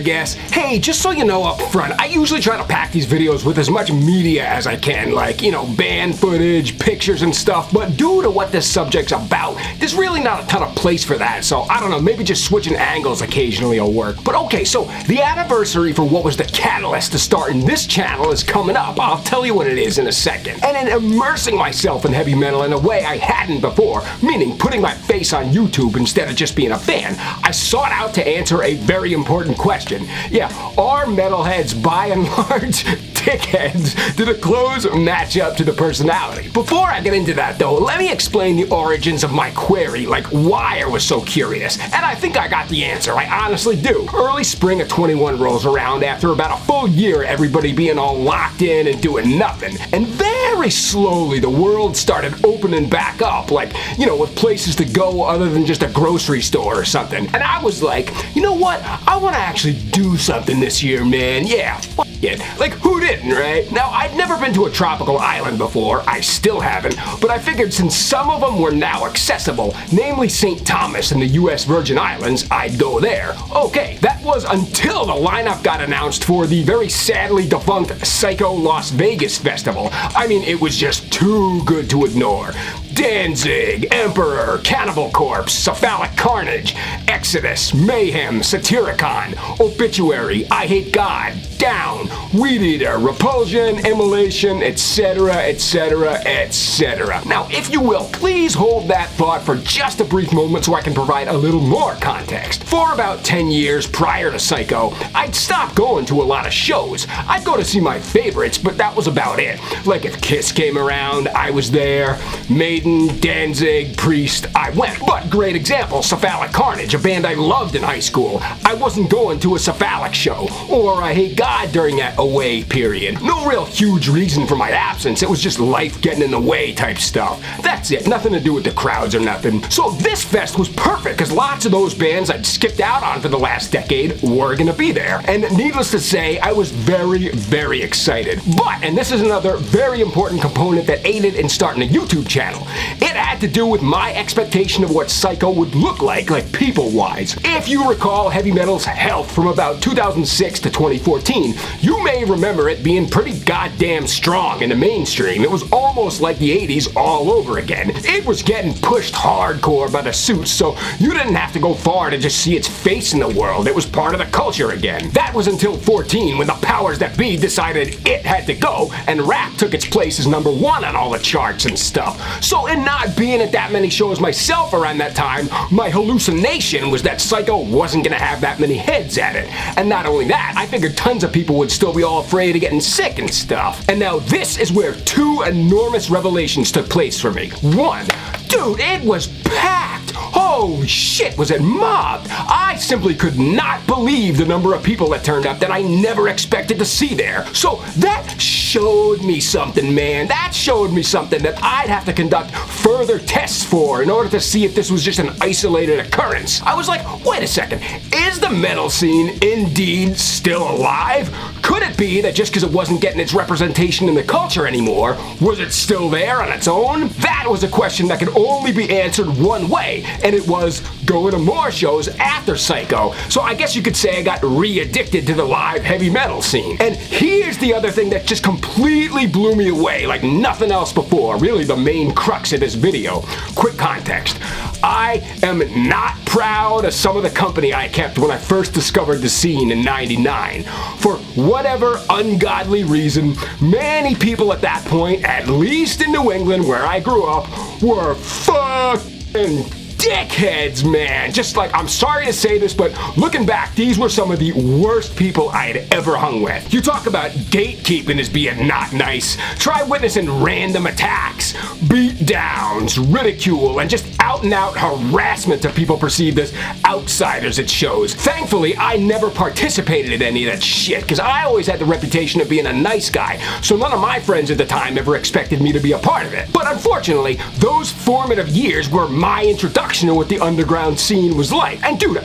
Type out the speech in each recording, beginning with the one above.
guess. Hey, just so you know up front, I usually try to pack these videos with as much media as I can, like, you know, band footage, pictures and stuff, but due to what this subject's about, there's really not a ton of place for that, so I don't know, maybe just switching angles occasionally will work. But okay, so the anniversary for what was the catalyst to starting this channel is coming up. I'll tell you what it is in a second. And in immersing myself in heavy metal in a way I hadn't before, meaning putting my face on YouTube instead of just being a fan, I sought out to answer a very important question. Yeah, are metalheads by and large dickheads? Do the clothes match up to the personality? Before I get into that though, let me explain the origins of my query, like why I was so curious. And I think I got the answer, I honestly do. Early spring of 21 rolls around after about a full year everybody being all locked in and doing nothing. And very slowly the world started opening back up, like, you know, with places to go other than just a grocery store or something. And I was like, you know what, I want to actually do something this year, man. Yeah, fuck it. Like, who didn't, right? Now, I'd never been to a tropical island before, I still haven't, but I figured since some of them were now accessible, namely St. Thomas and the US Virgin Islands, I'd go there. Okay, that was until the lineup got announced for the very sadly defunct Psycho Las Vegas Festival. I mean, it was just too good to ignore. DANZIG, Emperor, Cannibal Corpse, CEPHALIC, CARNAGE, Exodus, Mayhem, SATYRICON, OBITUARY, EYEHATEGOD, Down, WEEDEATER, REPULSION, IMMOLATION, etc., etc., etc. Now, if you will, please hold that thought for just a brief moment so I can provide a little more context. For about 10 years prior to Psycho, I'd stopped going to a lot of shows. I'd go to see my favorites, but that was about it. Like if Kiss came around, I was there. Maiden, Danzig, Priest, I went. But great example, CEPHALIC Carnage, a band I loved in high school. I wasn't going to a CEPHALIC show, or EYEHATEGOD during that away period. No real huge reason for my absence, it was just life getting in the way type stuff. That's it, nothing to do with the crowds or nothing. So this fest was perfect, because lots of those bands I'd skipped out on for the last decade were gonna be there. And needless to say, I was very, very excited. But, and this is another very important component that aided in starting a YouTube channel, it had to do with my expectation of what Psycho would look like people-wise. If you recall heavy metal's health from about 2006 to 2014, you may remember it being pretty goddamn strong in the mainstream. It was almost like the 80s all over again. It was getting pushed hardcore by the suits, so you didn't have to go far to just see its face in the world. It was part of the culture again. That was until 14, when the powers that be decided it had to go, and rap took its place as #1 on all the charts and stuff. So in not being at that many shows myself around that time, my hallucination was that Psycho wasn't gonna have that many heads at it. And not only that, I figured tons of people would still be all afraid of getting sick and stuff. And now this is where two enormous revelations took place for me. One, dude, it was packed! Holy shit, was it mobbed! I simply could not believe the number of people that turned up that I never expected to see there. So that showed me something, man. That showed me something that I'd have to conduct further tests for in order to see if this was just an isolated occurrence. I was like, wait a second, is the metal scene indeed still alive? Could it be that just because it wasn't getting its representation in the culture anymore, was it still there on its own? That was a question that could only be answered one way, and it was going to more shows after Psycho. So I guess you could say I got re-addicted to the live heavy metal scene. And here's the other thing that just completely blew me away like nothing else before, really the main crux of this video. Quick context. I am not proud of some of the company I kept when I first discovered the scene in '99. For whatever ungodly reason, many people at that point, at least in New England where I grew up, were fucking dickheads, man. Just like, I'm sorry to say this, but looking back, these were some of the worst people I had ever hung with. You talk about gatekeeping as being not nice. Try witnessing random attacks, beat downs, ridicule, and just out and out harassment of people perceived as outsiders at shows. Thankfully, I never participated in any of that shit, because I always had the reputation of being a nice guy, so none of my friends at the time ever expected me to be a part of it. But unfortunately, those formative years were my introduction introduction to what the underground scene was like. And dude,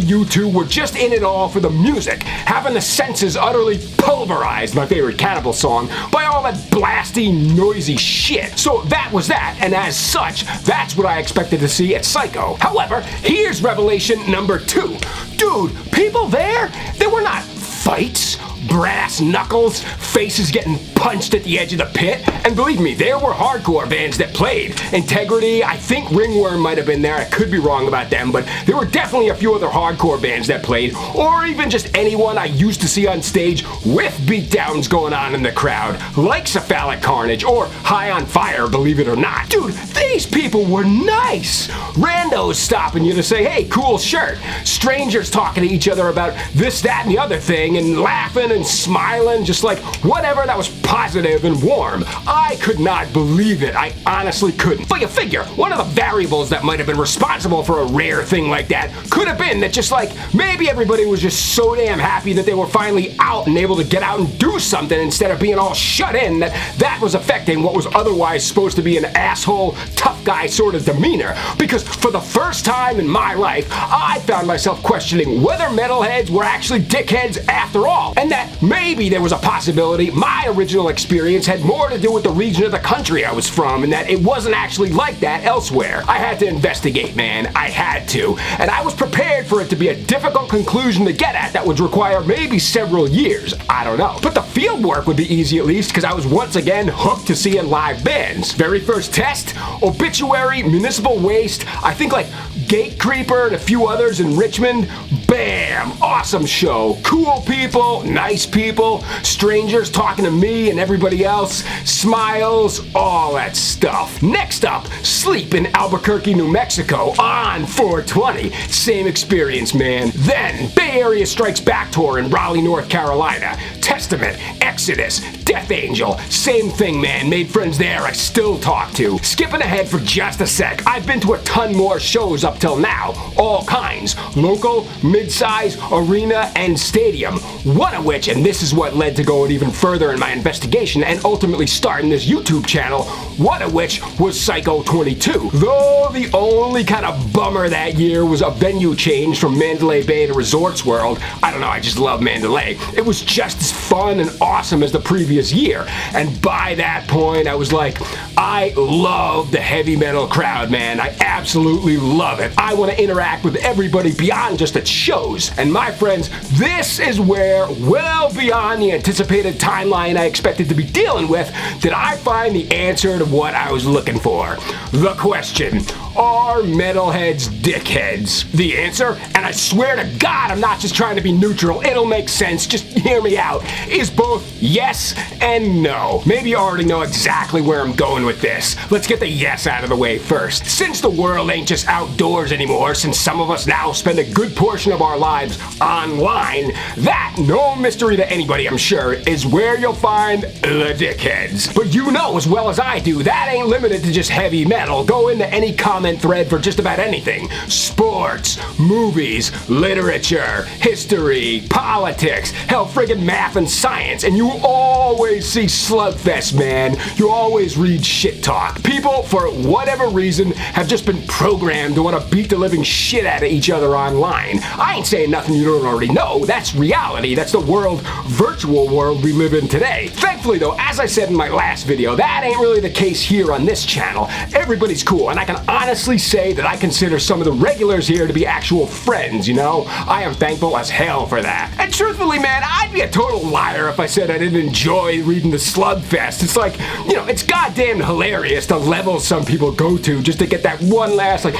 you two were just in it all for the music, having the senses utterly pulverized, my favorite Cannibal song, by all that blasty, noisy shit. So that was that, and as such, that's what I expected to see at Psycho. However, here's revelation number 2. Dude, people there, they were not fights, brass knuckles, faces getting punched at the edge of the pit, and believe me, there were hardcore bands that played. Integrity, I think Ringworm might have been there, I could be wrong about them, but there were definitely a few other hardcore bands that played, or even just anyone I used to see on stage with beatdowns going on in the crowd, like CEPHALIC Carnage, or High on Fire, believe it or not. Dude, these people were nice! Randos stopping you to say, hey, cool shirt. Strangers talking to each other about this, that, and the other thing, and laughing and smiling, just like whatever that was positive and warm. I could not believe it. I honestly couldn't. But you figure, one of the variables that might have been responsible for a rare thing like that could have been that just like, maybe everybody was just so damn happy that they were finally out and able to get out and do something instead of being all shut in, that was affecting what was otherwise supposed to be an asshole, tough guy sort of demeanor. Because for the first time in my life, I found myself questioning whether metalheads were actually dickheads after all, and that maybe there was a possibility my original experience had more to do with the region of the country I was from, and that it wasn't actually like that elsewhere. I had to investigate, man. I had to. And I was prepared for it to be a difficult conclusion to get at that would require maybe several years. I don't know. But the field work would be easy at least, because I was once again hooked to seeing live bands. Very first test, Obituary, Municipal Waste, I think like GATECREEPER and a few others in Richmond. Bam! Awesome show. Cool people, nice people, strangers talking to me and everybody else, smiles, all that stuff. Next up, Sleep in Albuquerque, New Mexico on 420. Same experience, man. Then, Bay Area Strikes Back tour in Raleigh, North Carolina. Testament, Exodus, Death Angel, same thing, man. Made friends there I still talk to. Skipping ahead for just a sec, I've been to a ton more shows up till now. All kinds. Local, mid-size, arena, and stadium. One of which, and this is what led to going even further in my investigation and ultimately starting this YouTube channel, one of which was Psycho 22. Though the only kind of bummer that year was a venue change from Mandalay Bay to Resorts World. I don't know, I just love Mandalay. It was just as fun and awesome as the previous year. And by that point, I was like, I love the heavy metal crowd, man. I absolutely love it. I want to interact with everybody beyond just at shows. And my friends, this is where, well beyond the anticipated timeline I expected to be dealing with, did I find the answer to what I was looking for. The question, are metalheads dickheads? The answer, and I swear to God I'm not just trying to be neutral, it'll make sense, just hear me out, is both yes and no. Maybe you already know exactly where I'm going with this. Let's get the yes out of the way first. Since the world ain't just outdoors anymore, since some of us now spend a good portion of our lives online, that, no mystery to anybody I'm sure, is where you'll find the dickheads. But you know as well as I do, that ain't limited to just heavy metal. Go into any comment thread for just about anything. Sports, movies, literature, history, politics, hell friggin' math and science, and you always see slugfest, man. You always read shit talk. People, for whatever reason, have just been programmed to want to beat the living shit out of each other online. I ain't saying nothing you don't already know. That's reality. That's the virtual world we live in today. Thankfully though, as I said in my last video, that ain't really the case here on this channel. Everybody's cool, and I can honestly say that I consider some of the regulars here to be actual friends, you know? I am thankful as hell for that. And truthfully, man, I'd be a total liar if I said I didn't enjoy reading the slugfest. It's like, you know, it's goddamn hilarious the levels some people go to just to get that one last, like,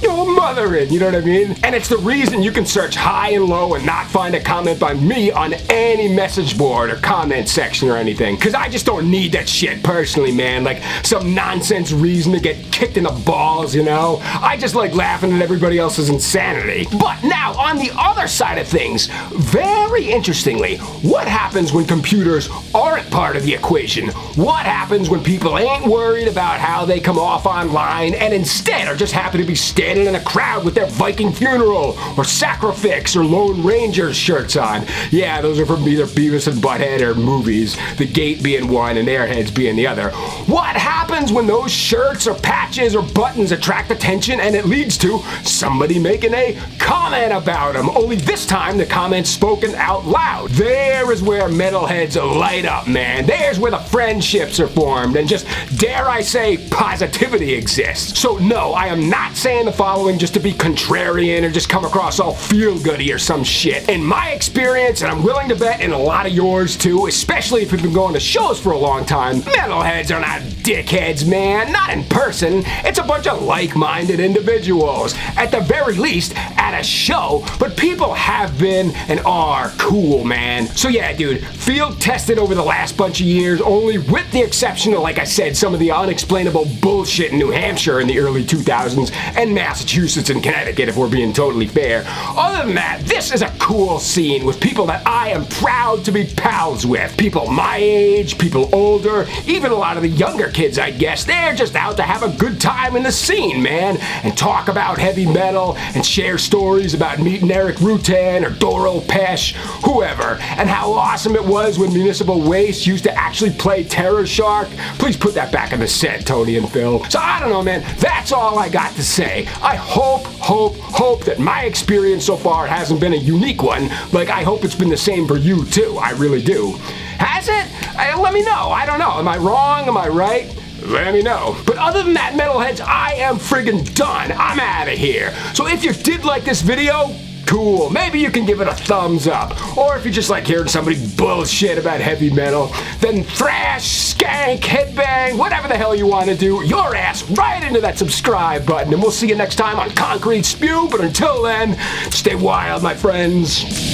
your mother in, you know what I mean? And it's the reason you can search high and low and not find a comment by me on any message board or comment section or anything. Cause I just don't need that shit personally, man. Like some nonsense reason to get kicked in the balls, you know? I just like laughing at everybody else's insanity. But now, on the other side of things, very interestingly, what happens when computers aren't part of the equation? What happens when people ain't worried about how they come off online and instead are just happy to be standing standing in a crowd with their Viking funeral, or Sacrifix, or Lone Rangers shirts on. Yeah, those are from either Beavis and Butthead or movies, the Gate being one and Airheads being the other. What happens when those shirts or patches or buttons attract attention and it leads to somebody making a comment about them? Only this time the comment's spoken out loud. There is where metalheads light up, man. There's where the friendships are formed and just, dare I say, positivity exists. So no, I am not saying the following just to be contrarian or just come across all feel-goody or some shit. In my experience, and I'm willing to bet in a lot of yours too, especially if you've been going to shows for a long time, metalheads are not dickheads, man. Not in person. It's a bunch of like-minded individuals. At the very least, at a show, but people have been and are cool, man. So yeah, dude, field tested over the last bunch of years, only with the exception of, like I said, some of the unexplainable bullshit in New Hampshire in the early 2000s, and Massachusetts and Connecticut, if we're being totally fair. Other than that, this is a cool scene with people that I am proud to be pals with. People my age, people older, even a lot of the younger kids, I guess. They're just out to have a good time in the scene, man, and talk about heavy metal and share stories about meeting ERIK, RUTAN, or DORO, PESCH, whoever, and how awesome it was when Municipal Waste used to actually play Terror Shark. Please put that back in the set, Tony and Phil. So I don't know, man, that's all I got to say. I hope that my experience so far hasn't been a unique one. Like, I hope it's been the same for you too. I really do. Has it? Let me know. I don't know. Am I wrong? Am I right? Let me know. But other than that, metalheads, I am friggin' done. I'm out of here. So if you did like this video, cool. Maybe you can give it a thumbs up. Or if you just like hearing somebody bullshit about heavy metal, then thrash, skank, headbang, whatever the hell you want to do, your ass right into that subscribe button. And we'll see you next time on Concrete Spew. But until then, stay wild, my friends.